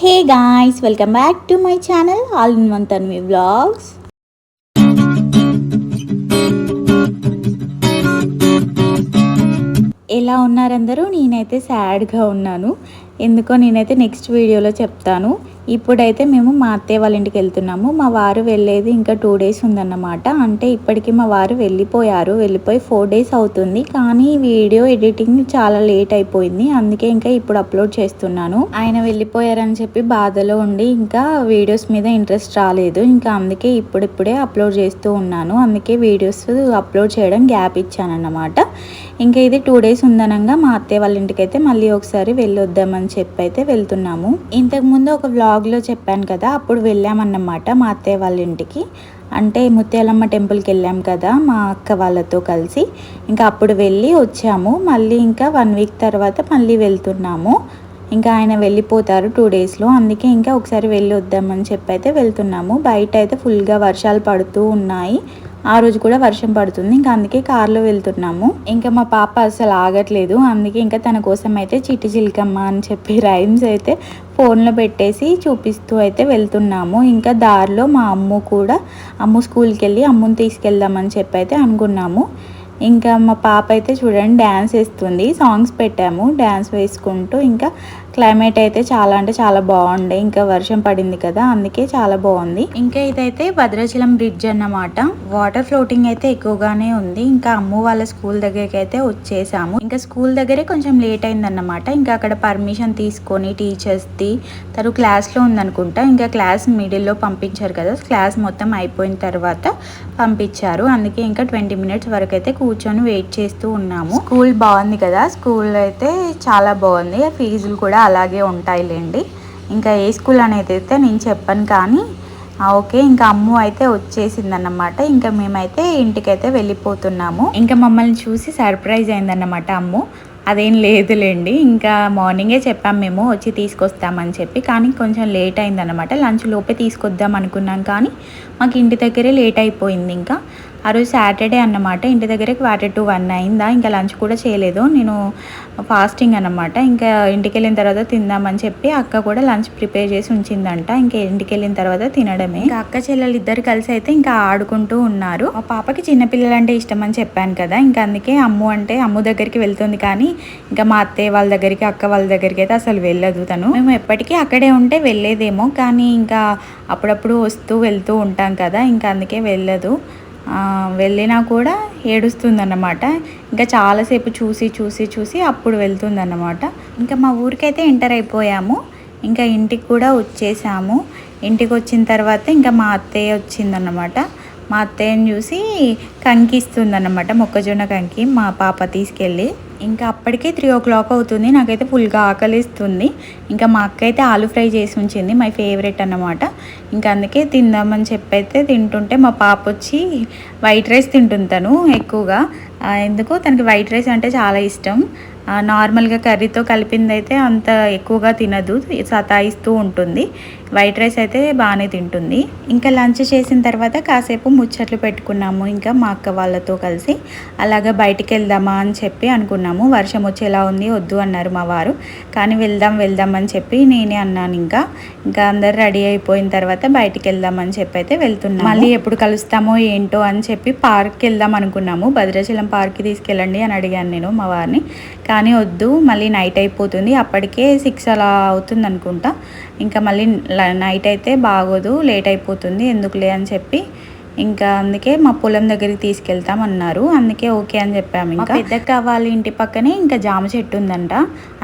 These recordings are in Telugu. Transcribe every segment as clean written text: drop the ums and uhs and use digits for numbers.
Hey guys, welcome back to my channel All in One Tanvi Vlogs. ఎలా ఉన్నారందరూ? నేనైతే సాడ్గా ఉన్నాను. ఎందుకో నేనైతే నెక్స్ట్ వీడియోలో చెప్తాను. ఇప్పుడైతే మేము మా అత్తయ్య వాళ్ళ ఇంటికి వెళ్తున్నాము. మా వారు వెళ్ళేది ఇంకా 2 డేస్ ఉందన్నమాట. అంటే ఇప్పటికీ మా వారు వెళ్ళిపోయి 4 డేస్ అవుతుంది. కానీ వీడియో ఎడిటింగ్ చాలా లేట్ అయిపోయింది. అందుకే ఇంకా ఇప్పుడు అప్లోడ్ చేస్తున్నాను. ఆయన వెళ్ళిపోయారని చెప్పి బాధలో ఉండి ఇంకా వీడియోస్ మీద ఇంట్రెస్ట్ రాలేదు. ఇంకా అందుకే ఇప్పుడిప్పుడే అప్లోడ్ చేస్తూ ఉన్నాను. అందుకే వీడియోస్ అప్లోడ్ చేయడం గ్యాప్ ఇచ్చానన్నమాట. ఇంకా ఇది 2 డేస్ ఉందనంగా మా అత్తయ్య వాళ్ళ ఇంటికి అయితే మళ్ళీ ఒకసారి వెళ్ళొద్దామని చెప్పి అయితే వెళ్తున్నాము. ఇంతకుముందు ఒక వ్లాగ్లో చెప్పాను కదా, అప్పుడు వెళ్ళామన్నమాట మా అత్తయ్య వాళ్ళ ఇంటికి. అంటే ముత్యాలమ్మ టెంపుల్కి వెళ్ళాం కదా మా అక్క వాళ్ళతో కలిసి. ఇంకా అప్పుడు వెళ్ళి వచ్చాము. మళ్ళీ ఇంకా 1 వీక్ తర్వాత మళ్ళీ వెళ్తున్నాము. ఇంకా ఆయన వెళ్ళిపోతారు 2 డేస్లో. అందుకే ఇంకా ఒకసారి వెళ్ళి వద్దామని చెప్పి అయితే వెళ్తున్నాము. బయట అయితే ఫుల్గా వర్షాలు పడుతూ ఉన్నాయి. ఆ రోజు కూడా వర్షం పడుతుంది. ఇంకా అందుకే కార్లో వెళ్తున్నాము. ఇంకా మా పాప అసలు ఆగట్లేదు. అందుకే ఇంకా తన కోసం అయితే చిట్టి చిలకమ్మ అని చెప్పి రైమ్స్ అయితే ఫోన్లో పెట్టేసి చూపిస్తూ అయితే వెళ్తున్నాము. ఇంకా దారిలో మా అమ్ము స్కూల్కి వెళ్ళి అమ్ముని తీసుకెళ్దామని చెప్పి అయితే అనుకున్నాము. ఇంకా మా పాప అయితే చూడండి డ్యాన్స్ వేస్తుంది. సాంగ్స్ పెట్టాము, డ్యాన్స్ వేసుకుంటూ. ఇంకా క్లైమేట్ అయితే చాలా అంటే చాలా బాగుండే. ఇంకా వర్షం పడింది కదా, అందుకే చాలా బాగుంది. ఇంకా ఇదైతే భద్రాచలం బ్రిడ్జ్ అన్నమాట. వాటర్ ఫ్లోటింగ్ అయితే ఎక్కువగానే ఉంది. ఇంకా అమ్ము వాళ్ళ స్కూల్ దగ్గరికి అయితే వచ్చేసాము. ఇంకా స్కూల్ దగ్గరే కొంచెం లేట్ అయిందన్నమాట. ఇంకా అక్కడ పర్మిషన్ తీసుకొని టీచర్స్ది తను క్లాస్లో ఉందనుకుంటా. ఇంకా క్లాస్ మిడిల్లో పంపించారు కదా, క్లాస్ మొత్తం అయిపోయిన తర్వాత పంపించారు. అందుకే ఇంకా 20 మినిట్స్ వరకు అయితే కూర్చొని వెయిట్ చేస్తూ ఉన్నాము. స్కూల్ బాగుంది కదా, స్కూల్ అయితే చాలా బాగుంది. ఫీజులు కూడా అలాగే ఉంటాయిలేండి. ఇంకా ఏ స్కూల్ అనేది అయితే నేను చెప్పను కానీ ఓకే. ఇంకా అమ్ము అయితే వచ్చేసిందన్నమాట. ఇంకా మేమైతే ఇంటికైతే వెళ్ళిపోతున్నాము. ఇంకా మమ్మల్ని చూసి సర్ప్రైజ్ అయిందన్నమాట అమ్ము. అదేం లేదులేండి, ఇంకా మార్నింగే చెప్పాము మేము వచ్చి తీసుకొస్తామని చెప్పి. కానీ కొంచెం లేట్ అయిందన్నమాట. లంచ్ లోపే తీసుకొద్దాం అనుకున్నాం కానీ మాకు ఇంటి దగ్గరే లేట్ అయిపోయింది. ఇంకా ఆ రోజు సాటర్డే అన్నమాట. ఇంటి దగ్గరే 1:45 అయిందా. ఇంకా లంచ్ కూడా చేయలేదు, నేను ఫాస్టింగ్ అన్నమాట. ఇంకా ఇంటికి వెళ్ళిన తర్వాత తిందామని చెప్పి అక్క కూడా లంచ్ ప్రిపేర్ చేసి ఉంచిందంట. ఇంకా ఇంటికి వెళ్ళిన తర్వాత తినడమే. ఇంకా అక్క చెల్లెలు ఇద్దరు కలిసి అయితే ఇంకా ఆడుకుంటూ ఉన్నారు. మా పాపకి చిన్నపిల్లలు అంటే ఇష్టం అని చెప్పాను కదా, ఇంకా అందుకే అమ్ము దగ్గరికి వెళ్తుంది. కానీ ఇంకా మా అత్తయ్య వాళ్ళ దగ్గరికి, అక్క వాళ్ళ దగ్గరికి అయితే అసలు వెళ్ళదు తను. మేము ఎప్పటికీ అక్కడే ఉంటే వెళ్ళేదేమో, కానీ ఇంకా అప్పుడప్పుడు వస్తూ వెళ్తూ ఉంటాం కదా, ఇంకా అందుకే వెళ్ళదు. వెళ్ళినా కూడా ఏడుస్తుందన్నమాట. ఇంకా చాలాసేపు చూసి అప్పుడు వెళ్తుందన్నమాట. ఇంకా మా ఊరికైతే ఎంటర్ అయిపోయాము. ఇంకా ఇంటికి కూడా వచ్చేసాము. ఇంటికి వచ్చిన తర్వాత ఇంకా మా అత్తయ్య వచ్చిందన్నమాట. మా అత్తయ్యని చూసి కంకి ఇస్తుందన్నమాట, మొక్కజొన్న కంకి మా పాప తీసుకెళ్ళి. ఇంకా అప్పటికే 3 o'clock అవుతుంది. నాకైతే ఫుల్గా ఆకలిస్తుంది. ఇంకా మా అక్క అయితే ఆలు ఫ్రై చేసి ఉంచింది, మై ఫేవరెట్ అన్నమాట. ఇంకా అందుకే తిందామని చెప్పి అయితే తింటుంటే మా పాప వచ్చి వైట్ రైస్ తింటుంది తను ఎక్కువగా. ఎందుకో తనకి వైట్ రైస్ అంటే చాలా ఇష్టం. నార్మల్గా కర్రీతో కలిపింది అయితే అంత ఎక్కువగా తినదు, సతాయిస్తూ ఉంటుంది. వైట్ రైస్ అయితే బాగానే తింటుంది. ఇంకా లంచ్ చేసిన తర్వాత కాసేపు ముచ్చట్లు పెట్టుకున్నాము ఇంకా మా అక్క వాళ్ళతో కలిసి. అలాగా బయటికి వెళ్దామా అని చెప్పి అనుకున్నాము. వర్షం వచ్చేలా ఉంది, వద్దు అన్నారు మా వారు. కానీ వెళ్దాం అని చెప్పి నేనే అన్నాను. ఇంకా అందరు రెడీ అయిపోయిన తర్వాత బయటికి వెళ్దామని చెప్పి అయితే వెళ్తున్నాము. మళ్ళీ ఎప్పుడు కలుస్తామో ఏంటో అని చెప్పి పార్క్కి వెళ్దాం అనుకున్నాము. భద్రాచలం పార్క్కి తీసుకెళ్ళండి అని అడిగాను నేను మా వారిని. కానీ వద్దు, మళ్ళీ నైట్ అయిపోతుంది, అప్పటికే 6 అలా అవుతుంది అనుకుంటా. ఇంకా మళ్ళీ నైట్ అయితే బాగోదు, లేట్ అయిపోతుంది, ఎందుకులే అని చెప్పి ఇంకా అందుకే మా పొలం దగ్గరికి తీసుకెళ్తామన్నారు. అందుకే ఓకే అని చెప్పాము. ఇంకా పెద్దక్క వాళ్ళ ఇంటి పక్కనే ఇంకా జామ చెట్టు ఉందంట.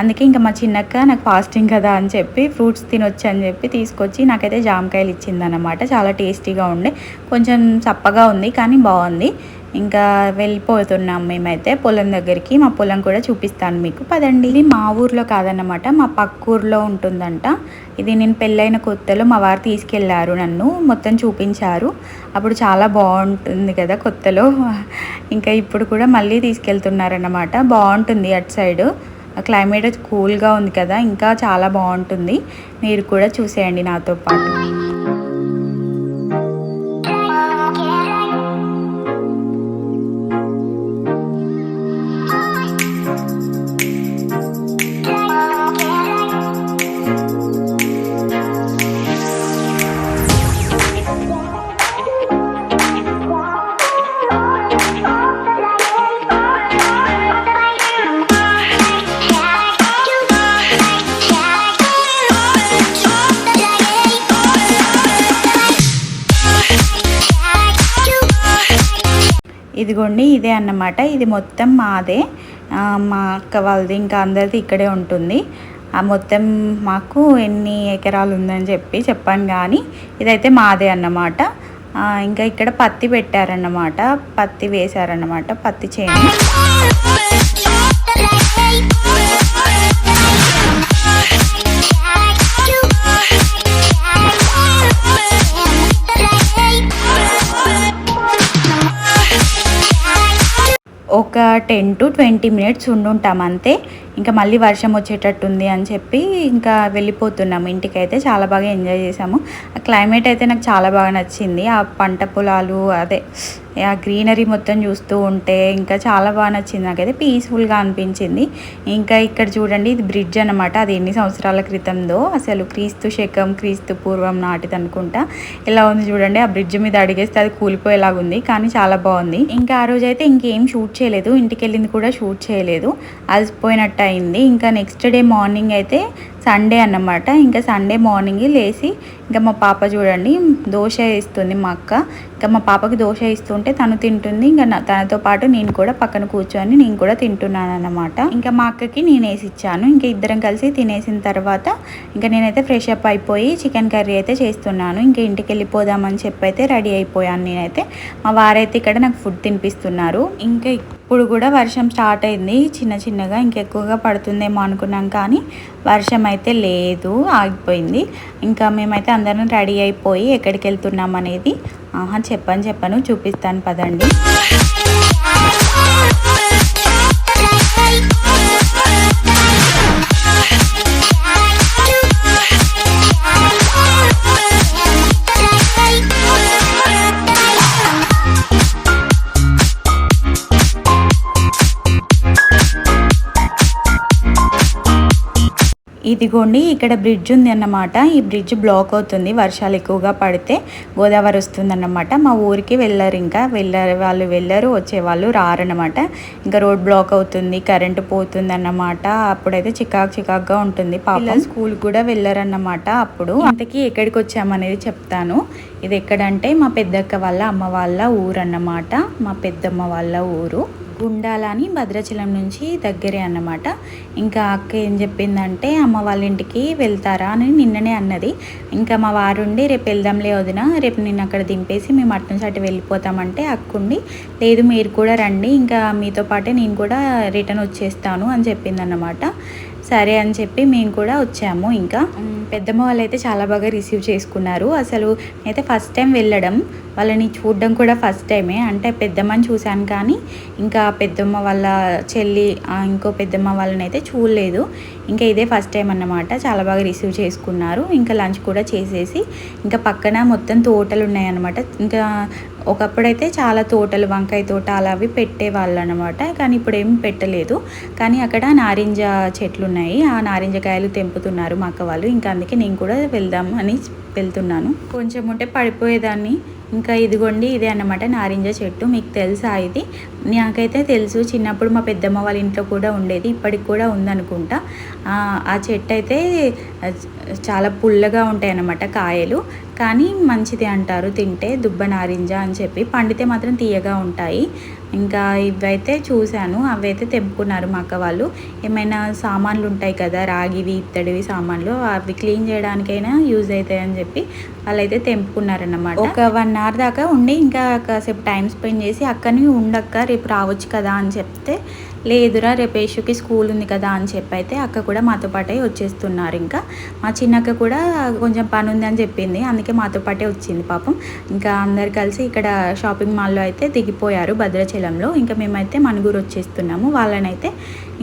అందుకే ఇంకా మా చిన్నక్క నాకు ఫాస్టింగ్ కదా అని చెప్పి ఫ్రూట్స్ తినొచ్చు అని చెప్పి తీసుకొచ్చి నాకైతే జామకాయలు ఇచ్చిందన్నమాట. చాలా టేస్టీగా ఉండే, కొంచెం చప్పగా ఉంది కానీ బాగుంది. ఇంకా వెళ్ళిపోతున్నాం మేమైతే పొలం దగ్గరికి. మా పొలం కూడా చూపిస్తాను మీకు, పదండి. ఇది మా ఊర్లో కాదన్నమాట, మా పక్క ఊర్లో ఉంటుందంట. ఇది నేను పెళ్ళైన కొత్తలో మా వారు తీసుకెళ్లారు, నన్ను మొత్తం చూపించారు. అప్పుడు చాలా బాగుంటుంది కదా కొత్తలో. ఇంకా ఇప్పుడు కూడా మళ్ళీ తీసుకెళ్తున్నారన్నమాట. బాగుంటుంది అటు సైడ్, క్లైమేట్ కూల్గా ఉంది కదా, ఇంకా చాలా బాగుంటుంది. మీరు కూడా చూసేయండి నాతో పాటు. ఇదిగోండి ఇదే అన్నమాట. ఇది మొత్తం మాదే. మా అక్క వాళ్ళది ఇంకా అందరిది ఇక్కడే ఉంటుంది. ఆ మొత్తం మాకు ఎన్ని ఎకరాలు ఉందని చెప్పాను కానీ ఇదైతే మాదే అన్నమాట. ఇంకా ఇక్కడ పత్తి పెట్టారన్నమాట, పత్తి వేశారన్నమాట, పత్తి చేను. ఒక 10 to 20 మినిట్స్ ఉండుంటాం అంతే. ఇంకా మళ్ళీ వర్షం వచ్చేటట్టుంది అని చెప్పి ఇంకా వెళ్ళిపోతున్నాము ఇంటికైతే. చాలా బాగా ఎంజాయ్ చేసాము. ఆ క్లైమేట్ అయితే నాకు చాలా బాగా నచ్చింది. ఆ పంట పొలాలు అదే ఆ గ్రీనరీ మొత్తం చూస్తూ ఉంటే ఇంకా చాలా బాగా నచ్చింది నాకైతే. పీస్ఫుల్గా అనిపించింది. ఇంకా ఇక్కడ చూడండి ఇది బ్రిడ్జ్ అనమాట. అది ఎన్ని సంవత్సరాల క్రితందో, అసలు క్రీస్తు పూర్వం నాటిది అనుకుంటా. ఇలా ఉంది చూడండి. ఆ బ్రిడ్జ్ మీద అడిగేస్తే అది కూలిపోయేలాగా ఉంది, కానీ చాలా బాగుంది. ఇంకా ఆ రోజైతే ఇంకేం షూట్ చేయలేదు, ఇంటికి వెళ్ళింది కూడా షూట్ చేయలేదు, అలసిపోయినట్టు అయింది. ఇంకా నెక్స్ట్ డే మార్నింగ్ అయితే సండే అన్నమాట. ఇంకా సండే మార్నింగ్ లేచి ఇంకా మా పాప చూడండి దోశ వేస్తుంది మా అక్క. ఇంకా మా పాపకి దోశ ఇస్తుంటే తను తింటుంది. ఇంకా తనతో పాటు నేను కూడా పక్కన కూర్చొని నేను కూడా తింటున్నాను అన్నమాట. ఇంకా మా అక్కకి నేను వేసి ఇచ్చాను. ఇంకా ఇద్దరం కలిసి తినేసిన తర్వాత ఇంకా నేనైతే ఫ్రెష్ అప్ అయిపోయి చికెన్ కర్రీ అయితే చేస్తున్నాను. ఇంకా ఇంటికి వెళ్ళిపోదామని చెప్పి అయితే రెడీ అయిపోయాను నేనైతే. మా వారైతే ఇక్కడ నాకు ఫుడ్ తినిపిస్తున్నారు. ఇంకా ఇప్పుడు కూడా వర్షం స్టార్ట్ అయింది చిన్నగా. ఇంకెక్కువగా పడుతుందేమో అనుకున్నాం, కానీ వర్షం అయితే లేదు, ఆగిపోయింది. ఇంకా మేమైతే అందరం రెడీ అయిపోయి ఎక్కడికి వెళ్తున్నాం అనేది చెప్పను చూపిస్తాను పదండి. ఇదిగోండి ఇక్కడ బ్రిడ్జ్ ఉంది అన్నమాట. ఈ బ్రిడ్జ్ బ్లాక్ అవుతుంది వర్షాలు ఎక్కువగా పడితే, గోదావరి వస్తుందన్నమాట. మా ఊరికి వెళ్ళరు, ఇంకా వాళ్ళు వెళ్ళరు, వచ్చేవాళ్ళు రారన్నమాట. ఇంకా రోడ్ బ్లాక్ అవుతుంది, కరెంటు పోతుంది అన్నమాట. అప్పుడైతే చికాకుగా ఉంటుంది. పిల్లలు స్కూల్ కూడా వెళ్ళరన్నమాట. అప్పుడు అంతకీ ఎక్కడికి వచ్చామనేది చెప్తాను. ఇది ఎక్కడంటే మా పెద్దక్క వాళ్ళ అమ్మ వాళ్ళ ఊరు అన్నమాట. మా పెద్దమ్మ వాళ్ళ ఊరు గుండాల అని భద్రాచలం నుంచి దగ్గరే అన్నమాట. ఇంకా అక్క ఏం చెప్పిందంటే అమ్మ వాళ్ళ ఇంటికి వెళ్తారా అని నిన్ననే అన్నది. ఇంకా మా వారుండి రేపు వెళ్దాంలే వదిన, రేపు నేను అక్కడ దింపేసి మేము అటు నుంచి అటు వెళ్ళిపోతామంటే అక్కుండి లేదు మీరు కూడా రండి, ఇంకా మీతో పాటే నేను కూడా రిటర్న్ వచ్చేస్తాను అని చెప్పింది అన్నమాట. సరే అని చెప్పి మేము కూడా వచ్చాము. ఇంకా పెద్దమ్మ వాళ్ళు అయితే చాలా బాగా రిసీవ్ చేసుకున్నారు. అసలు నేనైతే ఫస్ట్ టైం వెళ్ళడం, వాళ్ళని చూడడం కూడా ఫస్ట్ టైమే. అంటే పెద్దమ్మని చూశాను కానీ ఇంకా పెద్దమ్మ వాళ్ళ చెల్లి ఇంకో పెద్దమ్మ వాళ్ళని అయితే చూడలేదు. ఇంకా ఇదే ఫస్ట్ టైం అన్నమాట. చాలా బాగా రిసీవ్ చేసుకున్నారు. ఇంకా లంచ్ కూడా చేసేసి ఇంకా పక్కన మొత్తం తోటలు ఉన్నాయన్నమాట. ఇంకా ఒకప్పుడైతే చాలా తోటలు, వంకాయ తోట అలా అవి పెట్టేవాళ్ళు అనమాట. కానీ ఇప్పుడు ఏం పెట్టలేదు. కానీ అక్కడ నారింజ చెట్లు ఉన్నాయి, ఆ నారింజకాయలు తెంపుతున్నారు మా అక్క వాళ్ళు. ఇంకా అందుకే నేను కూడా వెళ్దాం అని వెళ్తున్నాను. కొంచెం ఉంటే పడిపోయేదాన్ని. ఇంకా ఇదిగోండి ఇదే అన్నమాట నారింజ చెట్టు. మీకు తెలుసా ఇది? నాకైతే తెలుసు, చిన్నప్పుడు మా పెద్దమ్మ వాళ్ళ ఇంట్లో కూడా ఉండేది, ఇప్పటికి కూడా ఉందనుకుంటా. ఆ చెట్టు అయితే చాలా పుల్లగా ఉంటాయి అన్నమాట కాయలు, కానీ మంచిది అంటారు తింటే, దుబ్బ నారింజ అని చెప్పి. పండితే మాత్రం తీయగా ఉంటాయి. ఇంకా ఇవైతే చూశాను, అవైతే తెంపుకున్నారు మా అక్క వాళ్ళు. ఏమైనా సామాన్లు ఉంటాయి కదా, రాగివి ఇత్తడివి సామాన్లు, అవి క్లీన్ చేయడానికైనా యూజ్ అవుతాయి అని చెప్పి వాళ్ళైతే తెంపుకున్నారన్నమాట. ఒక 1 అవర్ దాకా ఉండి ఇంకా కాసేపు టైం స్పెండ్ చేసి అక్కని ఉండక్క రేపు రావచ్చు కదా అని చెప్తే, లేదురా రేపు యశుకి స్కూల్ ఉంది కదా అని చెప్పి అయితే అక్క కూడా మాతో పాటే వచ్చేస్తున్నారు. ఇంకా మా చిన్నక్క కూడా కొంచెం పని ఉంది అని చెప్పింది, అందుకే మాతో పాటే వచ్చింది పాపం. ఇంకా అందరు కలిసి ఇక్కడ షాపింగ్ మాల్లో అయితే దిగిపోయారు భద్రాచలంలో. ఇంకా మేమైతే మణుగూరు వచ్చేస్తున్నాము. వాళ్ళనైతే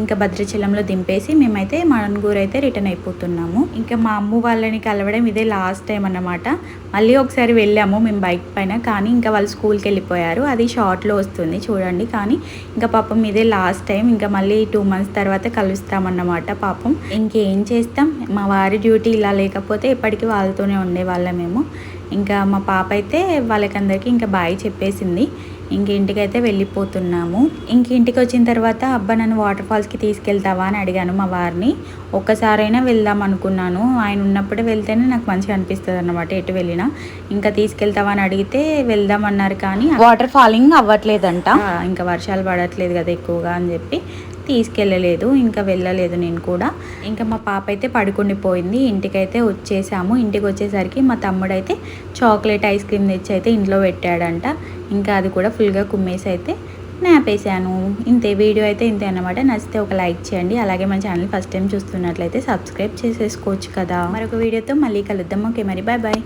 ఇంకా భద్రాచలంలో దింపేసి మేమైతే మణుగూరు అయితే రిటర్న్ అయిపోతున్నాము. ఇంకా మా అమ్మ వాళ్ళని కలవడం ఇదే లాస్ట్ టైం అన్నమాట. మళ్ళీ ఒకసారి వెళ్ళాము మేము బైక్ పైన, కానీ ఇంకా వాళ్ళు స్కూల్కి వెళ్ళిపోయారు. అది షార్ట్లో వస్తుంది చూడండి. కానీ ఇంకా పాపం ఇదే లాస్ట్ టైం. ఇంకా మళ్ళీ 2 months తర్వాత కలుస్తామన్నమాట పాపం. ఇంకేం చేస్తాం, మా వారి డ్యూటీ ఇలా లేకపోతే ఎప్పటికీ వాళ్ళతోనే ఉండేవాళ్ళం మేము. ఇంకా మా పాప అయితే వాళ్ళకందరికీ ఇంకా బాయ్ చెప్పేసింది. ఇంక ఇంటికైతే వెళ్ళిపోతున్నాము. ఇంక ఇంటికి వచ్చిన తర్వాత అబ్బా నన్ను వాటర్ ఫాల్స్కి తీసుకెళ్తావా అని అడిగాను మా వారిని. ఒక్కసారైనా వెళ్దాం అనుకున్నాను, ఆయన ఉన్నప్పుడే వెళ్తేనే నాకు మంచిగా అనిపిస్తుంది అన్నమాట ఎటు వెళ్ళినా. ఇంకా తీసుకెళ్తావా అని అడిగితే వెళ్దాం అన్నారు, కానీ వాటర్ ఫాలింగ్ అవ్వట్లేదంట. ఇంకా వర్షాలు పడట్లేదు కదా ఎక్కువగా అని చెప్పి తీసుకెళ్ళలేదు, ఇంకా వెళ్ళలేదు నేను కూడా. ఇంకా మా పాప అయితే పడుకుండిపోయింది. ఇంటికైతే వచ్చేసాము. ఇంటికి వచ్చేసరికి మా తమ్ముడైతే చాక్లెట్ ఐస్ క్రీమ్ తెచ్చి అయితే ఇంట్లో పెట్టాడంట. ఇంకా అది కూడా ఫుల్గా కుమ్మేసి అయితే నాపేసాను. ఇంతే, వీడియో అయితే ఇంతే అన్నమాట. నచ్చితే ఒక లైక్ చేయండి, అలాగే మన ఛానల్ ఫస్ట్ టైం చూస్తున్నట్లయితే సబ్స్క్రైబ్ చేసేసుకోవచ్చు కదా. మరొక వీడియోతో మళ్ళీ కలుద్దాం. ఓకే మరి, బాయ్ బాయ్.